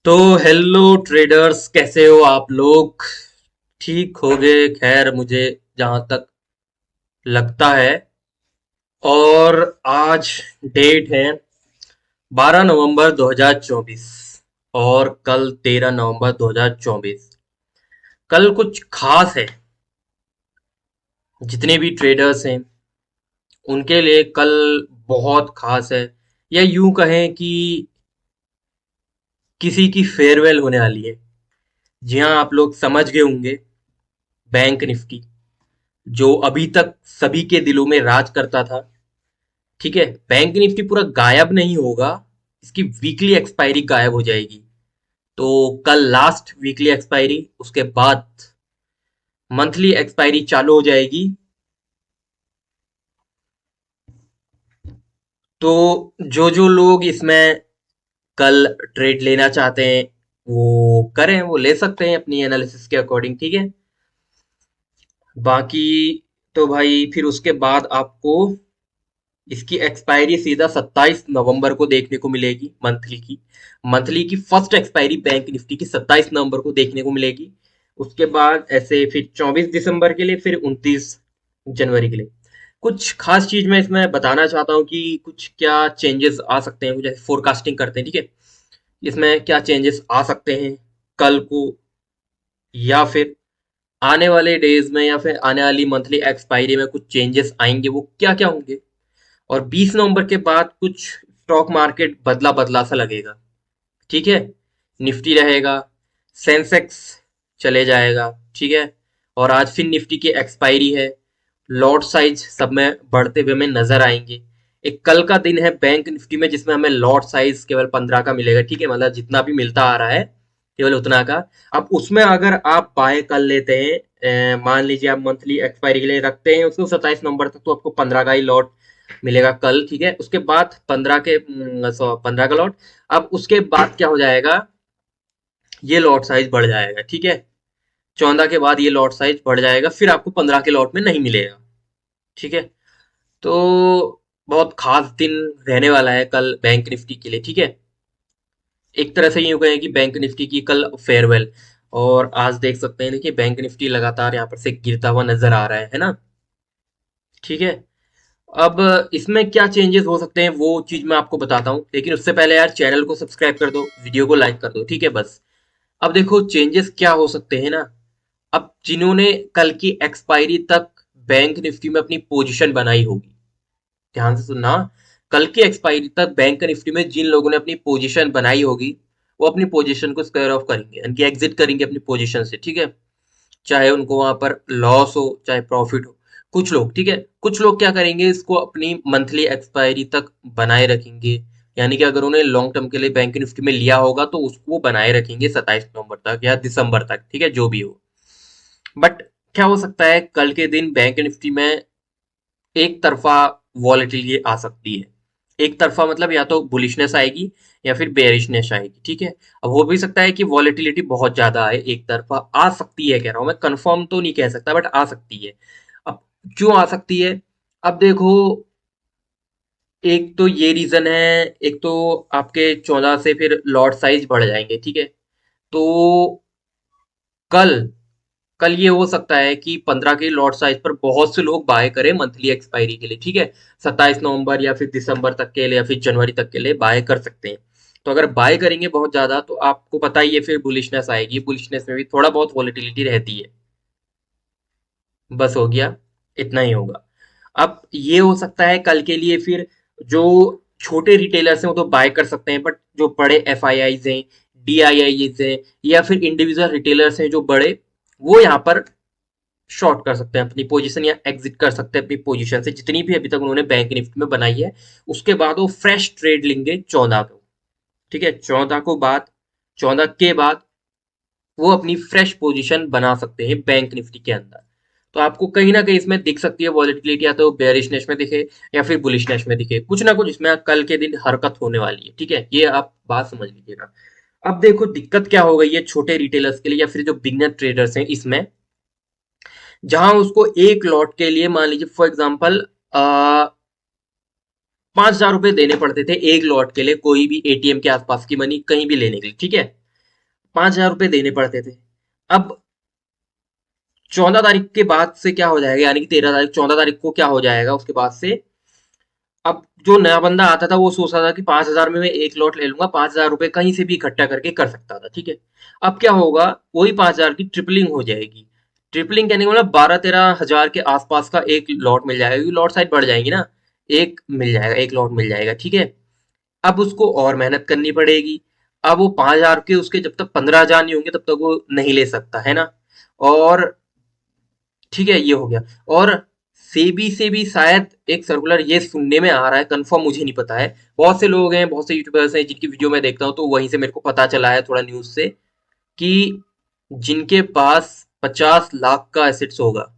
तो hello traders, कैसे हो आप लोग? ठीक हो गए खैर, मुझे जहां तक लगता है। और आज डेट है 12 नवंबर 2024 और कल 13 नवंबर 2024। कल कुछ खास है। जितने भी ट्रेडर्स हैं उनके लिए कल बहुत खास है, या यूं कहें कि किसी की फेयरवेल होने वाली है। जी हाँ, आप लोग समझ गए होंगे। बैंक निफ्टी जो अभी तक सभी के दिलों में राज करता था, ठीक है, बैंक निफ्टी पूरा गायब नहीं होगा। इसकी वीकली एक्सपायरी गायब हो जाएगी। तो कल लास्ट वीकली एक्सपायरी, उसके बाद मंथली एक्सपायरी चालू हो जाएगी। तो जो जो लोग इसमें कल ट्रेड लेना चाहते हैं वो करें, वो ले सकते हैं अपनी एनालिसिस के अकॉर्डिंग, ठीक है। बाकी तो भाई फिर उसके बाद आपको इसकी एक्सपायरी सीधा 27 नवंबर को देखने को मिलेगी। मंथली की फर्स्ट एक्सपायरी बैंक निफ्टी की 27 नवंबर को देखने को मिलेगी। उसके बाद ऐसे फिर 24 दिसंबर के लिए, फिर 29 जनवरी के लिए। कुछ खास चीज मैं इसमें बताना चाहता हूँ कि कुछ क्या चेंजेस आ सकते हैं, जैसे फोरकास्टिंग करते हैं, ठीक है। इसमें क्या चेंजेस आ सकते हैं कल को, या फिर आने वाले डेज में, या फिर आने वाली मंथली एक्सपायरी में कुछ चेंजेस आएंगे, वो क्या क्या होंगे। और 20 नवंबर के बाद कुछ स्टॉक मार्केट बदला बदला सा लगेगा, ठीक है। निफ्टी रहेगा, सेंसेक्स चले जाएगा, ठीक है। और आज फिर निफ्टी की एक्सपायरी है। लॉट साइज सब में बढ़ते हुए हमें नजर आएंगे। एक कल का दिन है बैंक निफ्टी में जिसमें हमें लॉट साइज केवल 15 का मिलेगा, ठीक है, मतलब जितना भी मिलता आ रहा है केवल उतना का। अब उसमें अगर आप बाय कर लेते हैं, मान लीजिए आप मंथली एक्सपायरी के लिए रखते हैं उसको 27 नवंबर तक, तो आपको 15 का ही लॉट मिलेगा कल, ठीक है। उसके बाद 15 का लॉट। अब उसके बाद क्या हो जाएगा, ये लॉट साइज बढ़ जाएगा, ठीक है। 14 के बाद ये लॉट साइज बढ़ जाएगा, फिर आपको 15 के लॉट में नहीं मिलेगा, ठीक है। तो बहुत खास दिन रहने वाला है कल बैंक निफ्टी के लिए, ठीक है। एक तरह से यूं कहें कि बैंक निफ्टी की कल फेयरवेल। और आज देख सकते हैं, देखिए बैंक निफ्टी लगातार यहाँ पर से गिरता हुआ नजर आ रहा है ना, ठीक है। अब इसमें क्या चेंजेस हो सकते हैं वो चीज मैं आपको बताता हूँ, लेकिन उससे पहले यार चैनल को सब्सक्राइब कर दो, वीडियो को लाइक कर दो, ठीक है बस। अब देखो चेंजेस क्या हो सकते हैं ना। अब जिन्होंने कल की एक्सपायरी तक बैंक निफ्टी में अपनी पोजीशन बनाई होगी, ध्यान से सुनना। कल की एक्सपायरी तक बैंक निफ्टी में जिन लोगों ने अपनी पोजीशन बनाई होगी, वो अपनी पोजीशन को स्क्वायर ऑफ करेंगे, यानी कि एग्जिट करेंगे अपनी पोजीशन से, ठीक है। चाहे उनको वहां पर लॉस हो चाहे प्रॉफिट हो। कुछ लोग, ठीक है, कुछ लोग क्या करेंगे, इसको अपनी मंथली एक्सपायरी तक बनाए रखेंगे। यानी कि अगर उन्हें लॉन्ग टर्म के लिए बैंक निफ्टी में लिया होगा तो उसको वो बनाए रखेंगे 27 नवंबर तक या दिसंबर तक, ठीक है, जो भी हो। बट क्या हो सकता है, कल के दिन बैंक निफ्टी में एक तरफा वॉलेटिलिटी आ सकती है। एक तरफा मतलब या तो बुलिशनेस आएगी या फिर बेरिशनेस आएगी, ठीक है। अब हो भी सकता है कि वॉलेटिलिटी बहुत ज्यादा आए, एक तरफा आ सकती है, कह रहा हूं मैं, कंफर्म तो नहीं कह सकता बट आ सकती है। अब क्यों आ सकती है, अब देखो, एक तो ये रीजन है, एक तो आपके 14 से फिर लॉट साइज बढ़ जाएंगे, ठीक है। तो कल कल ये हो सकता है कि 15 के लॉट साइज पर बहुत से लोग बाय करें मंथली एक्सपायरी के लिए, ठीक है। 27 नवंबर या फिर दिसंबर तक के लिए या फिर जनवरी तक के लिए बाय कर सकते हैं। तो अगर बाय करेंगे बहुत ज्यादा तो आपको पता ही है फिर बुलिशनेस आएगी, बुलिशनेस में भी थोड़ा बहुत वॉलेटिलिटी रहती है। बस हो गया, इतना ही होगा। अब ये हो सकता है कल के लिए फिर जो छोटे रिटेलर्स हैं वो तो बाय कर सकते हैं, बट जो बड़े एफ आई आईज हैं, डी आई आईज हैं, या फिर इंडिविजुअल रिटेलर्स हैं जो बड़े, वो यहाँ पर शॉर्ट कर सकते हैं अपनी पोजीशन, या एग्जिट कर सकते हैं अपनी पोजीशन से, जितनी भी अभी तक उन्होंने बैंक निफ्टी में बनाई है। उसके बाद वो फ्रेश ट्रेड लेंगे 14 को, ठीक है। 14 के बाद वो अपनी फ्रेश पोजीशन बना सकते हैं बैंक निफ्टी के अंदर। तो आपको कहीं ना कहीं इसमें दिख सकती है वॉलेटिलिटी, या तो बेरिशनेस में दिखे या फिर बुलिशनेस में दिखे, कुछ ना कुछ इसमें कल के दिन हरकत होने वाली है, ठीक है, ये आप बात समझ लीजिएगा। अब देखो दिक्कत क्या हो गई है छोटे रिटेलर्स के लिए या फिर जो बिगनर ट्रेडर्स हैं इसमें, जहां उसको एक लॉट के लिए मान लीजिए फॉर एग्जाम्पल 5,000 रुपए देने पड़ते थे एक लॉट के लिए, कोई भी एटीएम के आसपास की मनी कहीं भी लेने के लिए, ठीक है। 5,000 रुपये देने पड़ते थे। अब 14 तारीख के बाद से क्या हो जाएगा, यानी कि 13 तारीख, 14 तारीख को क्या हो जाएगा उसके बाद से, अब जो नया बंदा आता था वो सोचता था कि 5,000 में मैं एक लॉट ले लूंगा, 5,000 रुपये कहीं से भी इकट्ठा करके कर सकता था, ठीक है। अब क्या होगा, वही 5,000 की ट्रिपलिंग हो जाएगी। ट्रिपलिंग कहने का मतलब 12-13 हजार के आसपास का एक लॉट मिल जाएगा, क्योंकि लॉट साइज बढ़ जाएंगी ना। एक मिल जाएगा, एक लॉट मिल जाएगा, ठीक है। अब उसको और मेहनत करनी पड़ेगी। अब वो 5,000 के उसके जब तक 15,000 नहीं होंगे तब तक वो नहीं ले सकता है ना। और ठीक है, ये हो गया। और सेबी से भी शायद एक सर्कुलर ये सुनने में आ रहा है, कंफर्म मुझे नहीं पता है। बहुत से लोग हैं, बहुत से यूट्यूबर्स हैं जिनकी वीडियो मैं देखता हूँ, तो वहीं से मेरे को पता चला है थोड़ा न्यूज से, कि जिनके पास 50 लाख का एसेट्स होगा,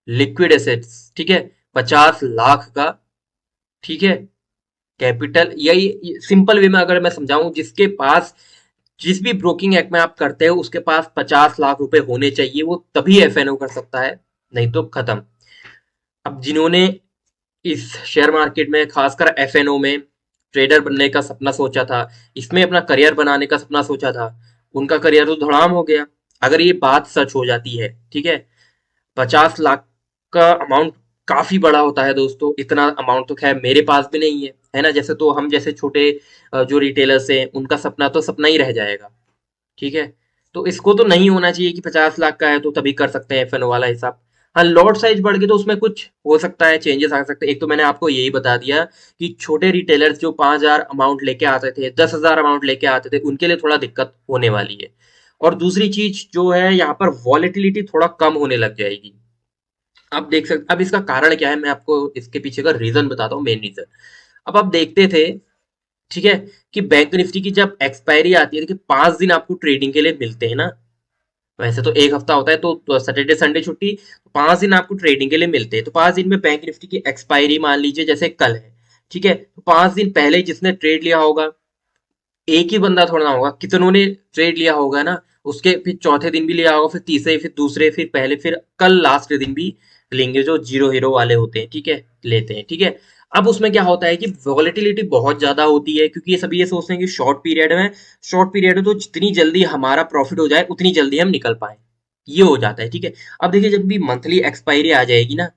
लिक्विड एसेट्स, ठीक है, 50 लाख का, ठीक है, कैपिटल, यही सिंपल वे में अगर मैं समझाऊं, जिसके पास, जिस भी ब्रोकिंग एक्ट में आप करते हो उसके पास 50 लाख रुपए होने चाहिए, वो तभी एफएनओ कर सकता है, नहीं तो खत्म। अब जिन्होंने इस शेयर मार्केट में, खासकर एफएनओ में ट्रेडर बनने का सपना सोचा था, इसमें अपना करियर बनाने का सपना सोचा था, उनका करियर तो धड़ाम हो गया। अगर ये बात सच हो जाती है, ठीक है, 50 लाख का अमाउंट काफी बड़ा होता है दोस्तों। इतना अमाउंट तो खैर मेरे पास भी नहीं है ना। जैसे तो हम जैसे छोटे जो रिटेलर्स हैं उनका सपना तो सपना ही रह जाएगा, ठीक है। तो इसको तो नहीं होना चाहिए कि 50 लाख का है तो तभी कर सकते हैं एफएनओ वाला हिसाब। हाँ, लॉट साइज बढ़ गई तो उसमें कुछ हो सकता है, चेंजेस आ सकते हैं। एक तो मैंने आपको यही बता दिया कि छोटे रिटेलर्स जो 5,000 अमाउंट लेके आते थे, 10,000 अमाउंट लेके आते थे, उनके लिए थोड़ा दिक्कत होने वाली है। और दूसरी चीज जो है, यहाँ पर वॉलेटिलिटी थोड़ा कम होने लग जाएगी। आप देख सकते, अब इसका कारण क्या है, मैं आपको इसके पीछे का रीजन बताता हूँ, मेन रीजन। अब आप देखते थे, ठीक है, कि बैंक निफ्टी की जब एक्सपायरी आती है, देखिए 5 दिन आपको ट्रेडिंग के लिए मिलते हैं ना। वैसे तो एक हफ्ता होता है, तो सैटरडे संडे छुट्टी, 5 दिन आपको ट्रेडिंग के लिए मिलते हैं। तो 5 दिन में बैंक निफ्टी की एक्सपायरी मान लीजिए जैसे कल है, ठीक है, तो 5 दिन पहले जिसने ट्रेड लिया होगा, एक ही बंदा थोड़ा ना होगा, कितनों ने ट्रेड लिया होगा ना। उसके फिर चौथे दिन भी लिया होगा, फिर तीसरे, फिर दूसरे, फिर पहले, फिर कल लास्ट दिन भी लेंगे, जो जीरो हीरो वाले होते हैं, ठीक है, लेते हैं, ठीक है। अब उसमें क्या होता है कि वॉलेटिलिटी बहुत ज्यादा होती है, क्योंकि ये सभी ये सोचते हैं कि शॉर्ट पीरियड में तो जितनी जल्दी हमारा प्रॉफिट हो जाए उतनी जल्दी हम निकल पाए, ये हो जाता है, ठीक है। अब देखिए, जब भी मंथली एक्सपायरी आ जाएगी ना,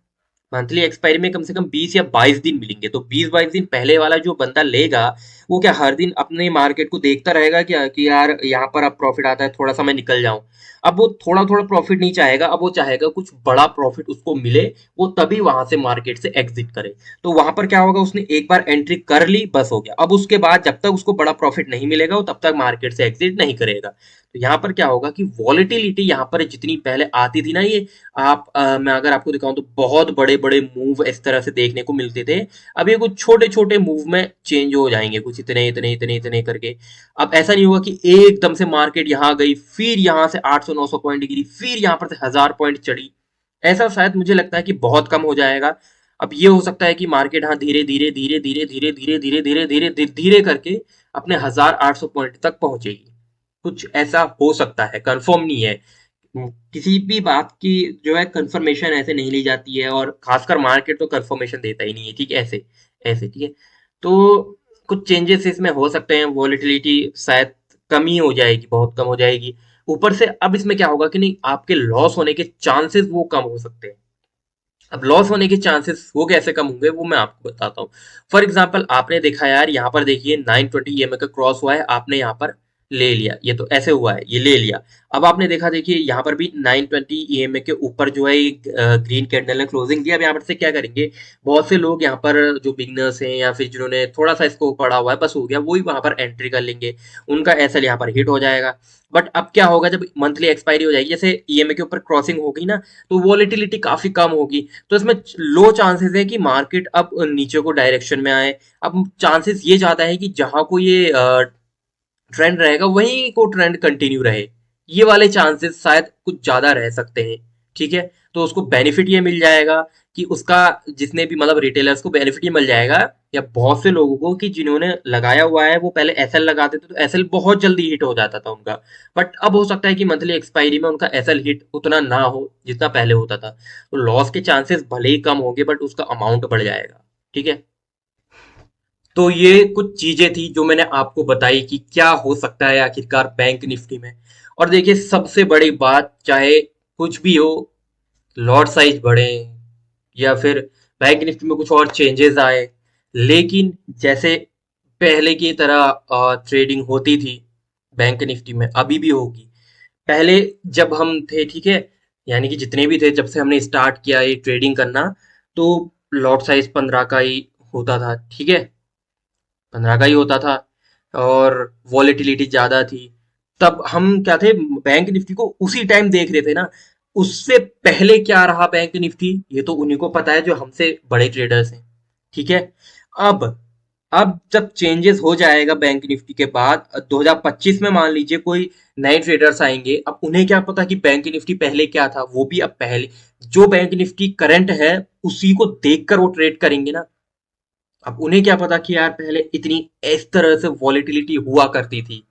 मंथली एक्सपायरी में कम से कम 20 या 22 दिन मिलेंगे, तो 20-22 दिन पहले वाला जो बंदा लेगा, वो क्या हर दिन अपने मार्केट को देखता रहेगा क्या, कि यार यहाँ पर अब प्रॉफिट आता है, थोड़ा सा मैं निकल जाऊं। अब वो थोड़ा थोड़ा प्रॉफिट नहीं चाहेगा, अब वो चाहेगा कुछ बड़ा प्रॉफिट उसको मिले, वो तभी वहां से मार्केट से एग्जिट करे। तो वहां पर क्या होगा, उसने एक बार एंट्री कर ली, बस हो गया। अब उसके बाद जब तक उसको बड़ा प्रॉफिट नहीं मिलेगा, वो तब तक मार्केट से एग्जिट नहीं करेगा। तो यहाँ पर क्या होगा कि वॉलेटिलिटी यहाँ पर जितनी पहले आती थी ना, ये आप मैं अगर आपको दिखाऊं तो बहुत बड़े बड़े मूव इस तरह से देखने को मिलते थे। अब ये कुछ छोटे छोटे मूव में चेंज हो जाएंगे, कुछ इतने इतने इतने इतने करके। अब ऐसा नहीं होगा कि एकदम से मार्केट यहाँ गई, फिर यहाँ से 800-900 पॉइंट गिरी, फिर यहाँ पर से 1,000 पॉइंट चढ़ी। ऐसा शायद मुझे लगता है कि बहुत कम हो जाएगा। अब ये हो सकता है कि मार्केट हाँ धीरे धीरे धीरे धीरे धीरे धीरे धीरे धीरे धीरे धीरे धीरे करके अपने 1,800 पॉइंट तक पहुंचेगी। कुछ ऐसा हो सकता है, कंफर्म नहीं है। किसी भी बात की जो है कंफर्मेशन ऐसे नहीं ली जाती है, और खासकर मार्केट तो कंफर्मेशन देता ही नहीं है, ठीक है, ऐसे ऐसे, ठीक है। तो कुछ चेंजेस इसमें हो सकते हैं, वॉलेटिलिटी शायद कम ही हो जाएगी, बहुत कम हो जाएगी। ऊपर से अब इसमें क्या होगा कि नहीं, आपके लॉस होने के चांसेस वो कम हो सकते हैं। अब लॉस होने के चांसेस वो कैसे कम होंगे, वो मैं आपको बताता हूँ। फॉर एग्जाम्पल, आपने देखा यार, यहाँ पर देखिए 920 ईएमए का क्रॉस हुआ है, आपने यहाँ पर ले लिया, ये तो ऐसे हुआ है, ये ले लिया। अब आपने देखा, देखिए यहाँ पर भी 920 ईएमए के ऊपर जो है एक ग्रीन कैंडल ने क्लोजिंग दिया। अब यहाँ पर से क्या करेंगे, बहुत से लोग यहाँ पर जो बिगनर्स हैं या फिर जिन्होंने थोड़ा सा इसको पढ़ा हुआ है, बस हो गया, वही वहां पर एंट्री कर लेंगे, उनका एसएल यहाँ पर हिट हो जाएगा। बट अब क्या होगा, जब मंथली एक्सपायरी हो जाएगी, जैसे ईएमए के ऊपर क्रॉसिंग होगी ना, तो वॉलेटिलिटी काफी कम होगी, तो इसमें लो चांसेस है कि मार्केट अब नीचे को डायरेक्शन में आए। अब चांसेस ये ज्यादा है कि जहां को ये ट्रेंड रहेगा वहीं को ट्रेंड कंटिन्यू रहे, ये वाले चांसेस शायद कुछ ज्यादा रह सकते हैं, ठीक है। तो उसको बेनिफिट ये मिल जाएगा कि उसका, जिसने भी मतलब रिटेलर्स को बेनिफिट ये मिल जाएगा, या बहुत से लोगों को कि जिन्होंने लगाया हुआ है वो पहले एसएल लगाते थे, तो एसएल बहुत जल्दी हिट हो जाता था उनका। बट अब हो सकता है कि मंथली एक्सपायरी में उनका एसएल हिट उतना ना हो जितना पहले होता था, तो लॉस के चांसेस भले ही कम होंगे, बट उसका अमाउंट बढ़ जाएगा, ठीक है। तो ये कुछ चीजें थी जो मैंने आपको बताई कि क्या हो सकता है आखिरकार बैंक निफ्टी में। और देखिए सबसे बड़ी बात, चाहे कुछ भी हो, लॉट साइज बढ़े या फिर बैंक निफ्टी में कुछ और चेंजेस आए, लेकिन जैसे पहले की तरह ट्रेडिंग होती थी बैंक निफ्टी में अभी भी होगी। पहले जब हम थे, ठीक है, यानी कि जितने भी थे, जब से हमने स्टार्ट किया ये ट्रेडिंग करना, तो लॉट साइज 15 का ही होता था, ठीक है, 15 का ही होता था, और वॉलेटिलिटी ज्यादा थी। तब हम क्या थे, बैंक निफ्टी को उसी टाइम देख रहे थे ना। उससे पहले क्या रहा बैंक निफ्टी, ये तो उन्हीं को पता है जो हमसे बड़े ट्रेडर्स हैं, ठीक है। अब अब जब चेंजेस हो जाएगा बैंक निफ्टी के बाद 2025 में, मान लीजिए कोई नए ट्रेडर्स आएंगे, अब उन्हें क्या पता कि बैंक निफ्टी पहले क्या था, वो भी अब पहले जो बैंक निफ्टी करंट है उसी को देखकर वो ट्रेड करेंगे ना। अब उन्हें क्या पता कि यार पहले इतनी इस तरह से वॉलेटिलिटी हुआ करती थी,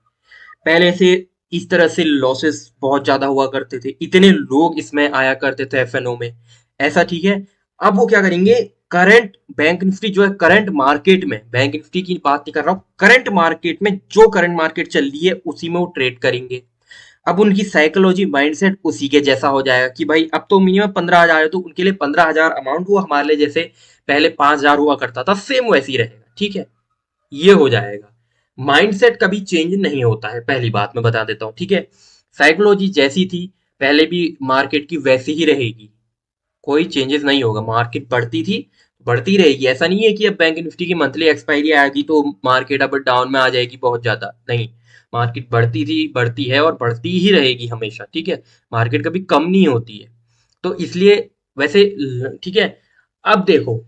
पहले से इस तरह से लॉसेस बहुत ज्यादा हुआ करते थे, इतने लोग इसमें आया करते थे एफएनओ में, ऐसा, ठीक है। अब वो क्या करेंगे, करंट बैंक निफ्टी जो है करंट मार्केट में, बैंक निफ्टी की बात नहीं कर रहा हूँ, करंट मार्केट में जो करंट मार्केट चल रही है उसी में वो ट्रेड करेंगे। अब उनकी साइकोलॉजी माइंडसेट उसी के जैसा हो जाएगा कि भाई अब तो मिनिमम 15,000 है, तो उनके लिए 15,000 अमाउंट हुआ, हमारे लिए जैसे पहले 5,000 हुआ करता था, सेम वैसे ही रहेगा, ठीक है। ये हो जाएगा। माइंडसेट कभी चेंज नहीं होता है, पहली बात मैं बता देता हूँ, ठीक है। साइकोलॉजी जैसी थी पहले भी मार्केट की वैसी ही रहेगी, कोई चेंजेस नहीं होगा। मार्केट बढ़ती थी, बढ़ती रहेगी। ऐसा नहीं है कि अब बैंक निफ्टी की मंथली एक्सपायरी आएगी तो मार्केट अब डाउन में आ जाएगी बहुत ज्यादा, नहीं। मार्केट बढ़ती थी, बढ़ती है और बढ़ती ही रहेगी हमेशा, ठीक है। मार्केट कभी कम नहीं होती है, तो इसलिए वैसे ठीक है। अब देखो,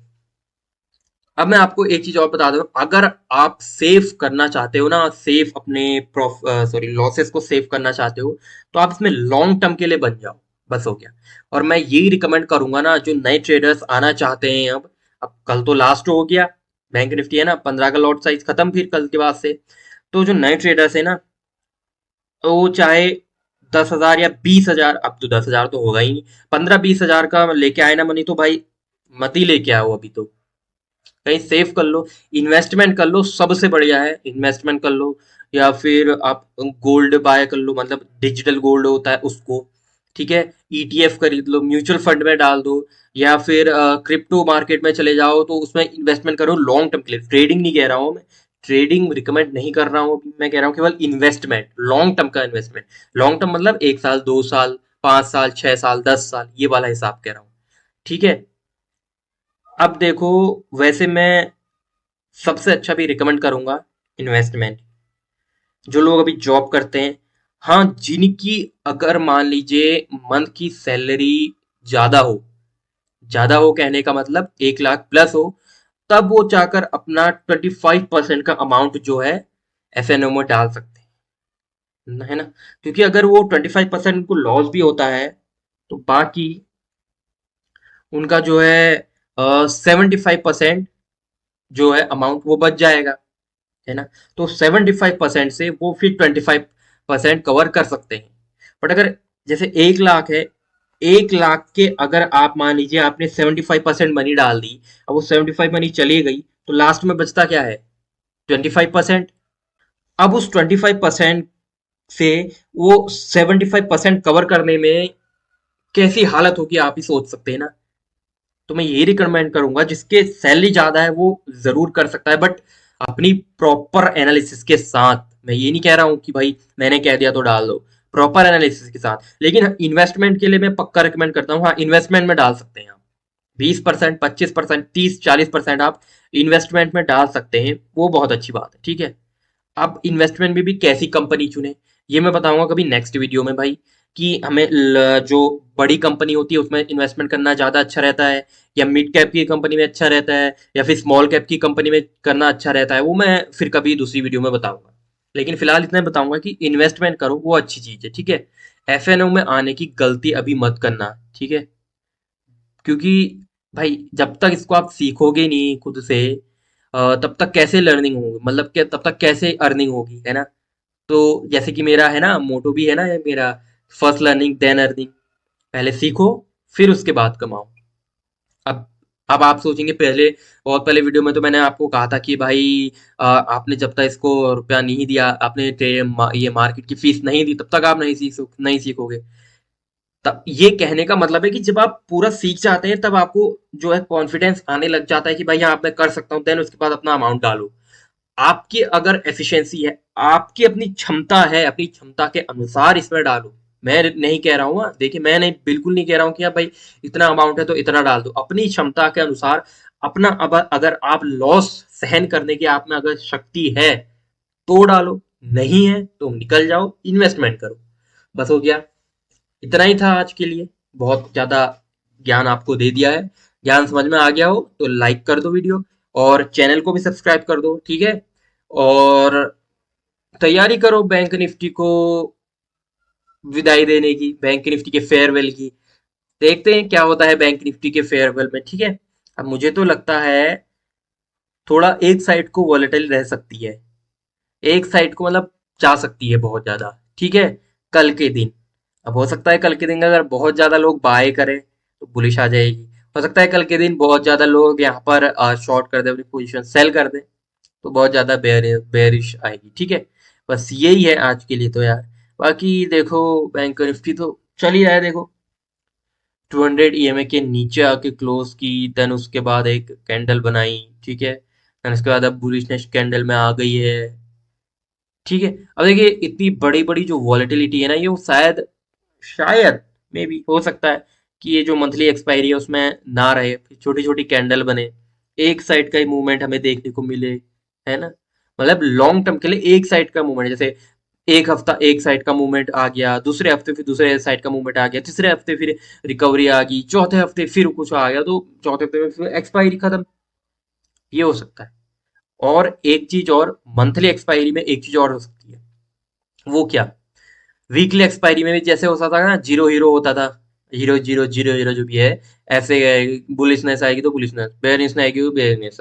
अब मैं आपको एक चीज और बता दूं, अगर आप सेव करना चाहते हो ना, सेफ अपने सॉरी लॉसेस को सेव करना चाहते हो, तो आप इसमें लॉन्ग टर्म के लिए बन जाओ, बस हो गया। और मैं यही रिकमेंड करूंगा ना, जो नए ट्रेडर्स आना चाहते हैं, अब कल तो लास्ट हो गया, बैंक निफ्टी है ना, 15 का लॉट साइज खत्म फिर कल के बाद से। तो जो नए ट्रेडर्स है ना, तो वो चाहे 10,000 या 20,000, अब तो 10,000 तो होगा ही नहीं, 15-20,000 का लेके आए ना मनी, तो भाई मत ही लेके आओ अभी तो, कहीं सेव कर लो, इन्वेस्टमेंट कर लो, सबसे बढ़िया है इन्वेस्टमेंट कर लो। या फिर आप गोल्ड बाय कर लो, मतलब डिजिटल गोल्ड होता है उसको, ठीक है। ईटीएफ खरीद लो, म्यूचुअल फंड में डाल दो, या फिर क्रिप्टो मार्केट में चले जाओ तो उसमें इन्वेस्टमेंट करो लॉन्ग टर्म के लिए। ट्रेडिंग नहीं कह रहा हूँ मैं, ट्रेडिंग रिकमेंड नहीं कर रहा हूँ अभी, मैं कह रहा हूँ केवल इन्वेस्टमेंट, लॉन्ग टर्म का इन्वेस्टमेंट। लॉन्ग टर्म मतलब 1 साल, 2 साल, 5 साल, 6 साल, 10 साल, ये वाला हिसाब कह रहा हूँ, ठीक है। अब देखो, वैसे मैं सबसे अच्छा भी रिकमेंड करूंगा इन्वेस्टमेंट, जो लोग अभी जॉब करते हैं, हाँ, जिनकी अगर मान लीजिए मंथ की सैलरी ज्यादा हो, ज्यादा हो कहने का मतलब 1 लाख प्लस हो, तब वो चाहकर अपना 25% का अमाउंट जो है एफएनओ में डाल सकते हैं, है ना। क्योंकि अगर वो 25% को लॉस भी होता है, तो बाकी उनका जो है 75% जो है अमाउंट वो बच जाएगा, है ना। तो 75% से वो फिर 25% कवर कर सकते हैं। बट अगर जैसे 1 लाख है, 1 लाख के अगर आप मान लीजिए आपने 75% मनी डाल दी, अब वो 75 मनी चली गई, तो लास्ट में बचता क्या है, 25%। अब उस 25% से वो 75% कवर करने में कैसी हालत होगी आप ही सोच सकते हैं ना। तो मैं यही रिकमेंड करूंगा, जिसके सैलरी ज्यादा है वो जरूर कर सकता है, बट अपनी प्रॉपर एनालिसिस के साथ। मैं ये नहीं कह रहा हूँ कि भाई मैंने कह दिया तो डाल दो, प्रॉपर एनालिसिस के साथ। लेकिन इन्वेस्टमेंट के लिए मैं पक्का रिकमेंड करता हूँ, हाँ, इन्वेस्टमेंट में डाल सकते हैं आप 20%, 25%, 30-40% आप इन्वेस्टमेंट में डाल सकते हैं, वो बहुत अच्छी बात है, ठीक है। आप इन्वेस्टमेंट में भी कैसी कंपनी चुने, ये मैं बताऊंगा कभी नेक्स्ट वीडियो में भाई, कि हमें जो बड़ी कंपनी होती है उसमें इन्वेस्टमेंट करना ज्यादा अच्छा रहता है, या मिड कैप की कंपनी में अच्छा रहता है, या फिर स्मॉल कैप की कंपनी में करना अच्छा रहता है, वो मैं फिर कभी दूसरी वीडियो में बताऊंगा। लेकिन फिलहाल इतना बताऊंगा कि इन्वेस्टमेंट करो, वो अच्छी चीज है, ठीक है। एफएनओ में आने की गलती अभी मत करना, ठीक है। क्योंकि भाई जब तक इसको आप सीखोगे नहीं खुद से, तब तक कैसे लर्निंग होगी, मतलब कि तब तक कैसे अर्निंग होगी, है ना। तो जैसे कि मेरा है ना मोटो भी है ना, ये मेरा फर्स्ट लर्निंग देन अर्निंग, पहले सीखो फिर उसके बाद कमाओ। अब अब आप सोचेंगे पहले, बहुत पहले वीडियो में तो मैंने आपको कहा था कि भाई आपने जब तक इसको रुपया नहीं दिया, आपने ये मार्केट की फीस नहीं दी, तब तक आप नहीं सीखोगे। तब ये कहने का मतलब है कि जब आप पूरा सीख जाते हैं तब आपको जो है कॉन्फिडेंस आने लग जाता है कि भाई हाँ, मैं कर सकता हूँ। देन उसके बाद अपना अमाउंट डालो। आपकी अगर एफिशिएंसी है, आपकी अपनी क्षमता है, अपनी क्षमता के अनुसार इसमें डालो। मैं नहीं कह रहा हूँ, देखिए मैं नहीं, बिल्कुल नहीं कह रहा हूँ कि आप भाई इतना अमाउंट है तो इतना डाल दो। अपनी क्षमता के अनुसार अपना, अब अगर आप लॉस सहन करने की आप में अगर शक्ति है तो डालो, नहीं है तो निकल जाओ, इन्वेस्टमेंट करो। बस हो गया। इतना ही था आज के लिए। बहुत ज्यादा ज्ञान आपको दे दिया है। ज्ञान समझ में आ गया हो तो लाइक कर दो वीडियो, और चैनल को भी सब्सक्राइब कर दो, ठीक है। और तैयारी करो बैंक निफ्टी को विदाई देने की, बैंक निफ्टी के फेयरवेल की। देखते हैं क्या होता है बैंक निफ्टी के फेयरवेल में, ठीक है। अब मुझे तो लगता है थोड़ा एक साइड को वॉलेटाइल रह सकती है, एक साइड को मतलब जा सकती है बहुत ज्यादा, ठीक है, कल के दिन। अब हो सकता है कल के दिन अगर बहुत ज्यादा लोग बाय करें तो बुलिश आ जाएगी। हो सकता है कल के दिन बहुत ज्यादा लोग यहाँ पर शॉर्ट कर दे, अपनी पोजीशन सेल कर दे, तो बहुत ज्यादा बेयरिश आएगी, ठीक है। बस यही है आज के लिए तो यार। बाकी देखो, बैंक निफ्टी तो चल ही रहा है, देखो 200 ईएमए के नीचे आके क्लोज की, देन उसके बाद एक कैंडल बनाई, ठीक है, देन उसके बाद अब बुलिशनेस कैंडल में आ गई है, ठीक है। अब देखिए इतनी बड़ी बड़ी जो वॉलेटिलिटी है ना, ये वो शायद शायद मे बी हो सकता है कि ये जो मंथली एक्सपायरी है उसमें ना रहे, छोटी छोटी कैंडल बने, एक साइड का ही मूवमेंट हमें देखने को मिले, है ना। मतलब लॉन्ग टर्म के लिए एक साइड का मूवमेंट, जैसे एक हफ्ता एक साइड का मूवमेंट आ गया, दूसरे हफ्ते फिर दूसरे साइड का मूवमेंट आ गया, तीसरे हफ्ते फिर रिकवरी आ गई, चौथे हफ्ते फिर कुछ आ गया, तो चौथे हफ्ते में फिर एक्सपायरी खत्म। ये हो सकता है। और एक चीज और, मंथली एक्सपायरी में एक चीज और हो सकती है। वो क्या? वीकली एक्सपायरी में भी जैसे होता था ना, जीरो हीरो होता था, हीरो जीरो जीरो हीरो जो भी है, ऐसे बुलिशनेस आएगी तो बुलिशनेस, बेयरिशनेस आएगी तो बेयरिशनेस,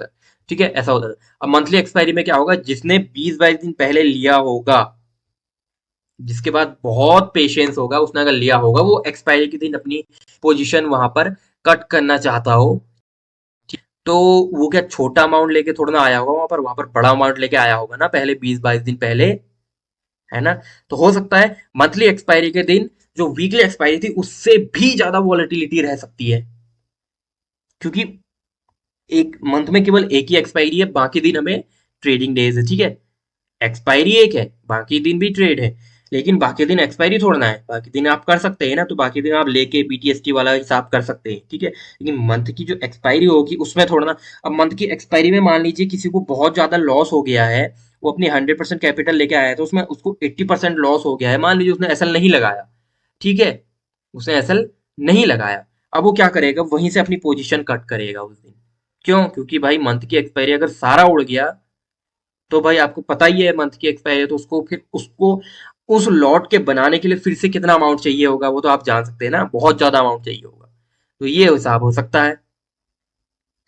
ठीक है, ऐसा होता था। अब मंथली एक्सपायरी में क्या होगा, जिसने 20-22 दिन पहले लिया होगा, जिसके बाद बहुत पेशेंस होगा, उसने अगर लिया होगा, वो एक्सपायरी के दिन अपनी पोजीशन वहां पर कट करना चाहता हो, तो वो क्या छोटा अमाउंट लेके थोड़ा ना आया होगा वहां पर बड़ा अमाउंट लेके आया होगा ना, पहले 20-22 दिन पहले, है ना। तो हो सकता है मंथली एक्सपायरी के दिन जो वीकली एक्सपायरी थी उससे भी ज्यादा वॉलेटिलिटी रह सकती है, क्योंकि एक मंथ में केवल एक ही एक्सपायरी है, बाकी दिन हमें ट्रेडिंग डेज है, ठीक है। एक्सपायरी एक है, बाकी दिन भी ट्रेड है, लेकिन बाकी दिन एक्सपायरी थोड़ा ना है, बाकी दिन आप कर सकते हैं ना, तो बाकी दिन आप लेके बीटीएसटी वाला हिसाब कर सकते हैं, ठीक है। लेकिन मंथ की जो एक्सपायरी होगी उसमें थोड़ा ना। अब मंथ की एक्सपायरी में मान लीजिए किसी को बहुत ज्यादा लॉस हो गया है, वो अपनी 100% कैपिटल लेके आया है, तो उसमें उसको 80% लॉस हो गया है, मान लीजिए उसने एसएल नहीं लगाया, ठीक है, उसने एसएल नहीं लगाया। अब वो क्या करेगा, वहीं से अपनी पोजीशन कट करेगा उस दिन। क्यों? क्योंकि भाई मंथ की एक्सपायरी अगर सारा उड़ गया, तो भाई आपको पता ही है मंथ की एक्सपायरी है, तो उसको फिर उसको उस लॉट के बनाने के लिए फिर से कितना अमाउंट चाहिए होगा, वो तो आप जान सकते हैं ना, बहुत ज्यादा अमाउंट चाहिए होगा। तो ये हिसाब हो सकता है,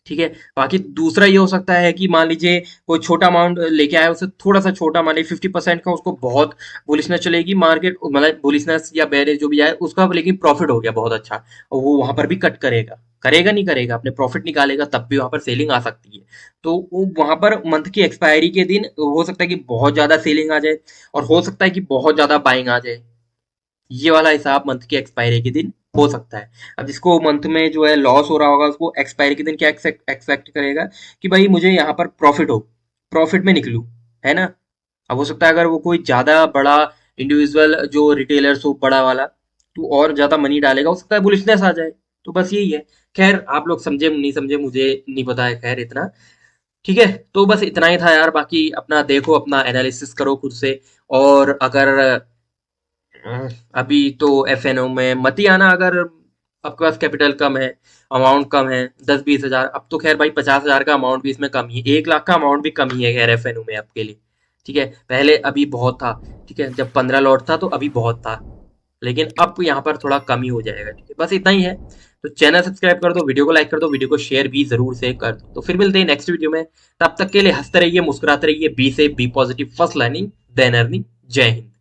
ठीक है। बाकी दूसरा ये हो सकता है कि मान लीजिए कोई छोटा अमाउंट लेके आया, उसे थोड़ा सा छोटा, मान लीजिए 50% का, उसको बहुत बुलिशनेस चलेगी मार्केट, मतलब बुलिशनेस या बेयरिश जो भी आए उसका, लेकिन प्रॉफिट हो गया बहुत अच्छा, और वो वहां पर भी कट करेगा, करेगा नहीं करेगा, अपने प्रॉफिट निकालेगा, तब भी वहां पर सेलिंग आ सकती है। तो वो वहां पर मंथ की एक्सपायरी के दिन हो सकता है कि बहुत ज्यादा सेलिंग आ जाए, और हो सकता है कि बहुत ज्यादा बाइंग आ जाए। ये वाला हिसाब मंथ की एक्सपायरी के दिन हो सकता है। अब जिसको मंथ में जो है लॉस हो रहा होगा, उसको एक्सपायरी के दिन क्या एक्सपेक्ट करेगा कि भाई मुझे यहाँ पर प्रॉफिट हो, प्रॉफिट में निकलूं, है ना। अब हो सकता है अगर वो कोई ज्यादा बड़ा इंडिविजुअल जो रिटेलर्स हो बड़ा वाला, तो और ज्यादा मनी डालेगा, हो सकता है बुलिशनेस आ जाए। तो बस यही है। खैर आप लोग समझे नहीं समझे मुझे नहीं पता है, खैर इतना, ठीक है। तो बस इतना ही था यार, बाकी अपना देखो, अपना एनालिसिस करो खुद से। और अगर अभी तो एफएनओ में मत ही आना, अगर आपके पास कैपिटल कम है, अमाउंट कम है, 10-20 हजार। अब तो खैर भाई 50 हजार का अमाउंट भी इसमें कम ही है, 1 लाख का अमाउंट भी कम ही है खैर एफएनओ में आपके लिए, ठीक है। पहले अभी बहुत था, ठीक है, जब 15 लॉट था तो अभी बहुत था, लेकिन अब यहाँ पर थोड़ा कम ही हो जाएगा, ठीक है। बस इतना ही है। तो चैनल सब्सक्राइब कर दो, वीडियो को लाइक कर दो, वीडियो को शेयर भी जरूर से कर दो। तो फिर मिलते हैं नेक्स्ट वीडियो में, तब तक के लिए हंसते रहिए, मुस्कुराते रहिए, बी से be positive, first learning then earning. जय हिंद।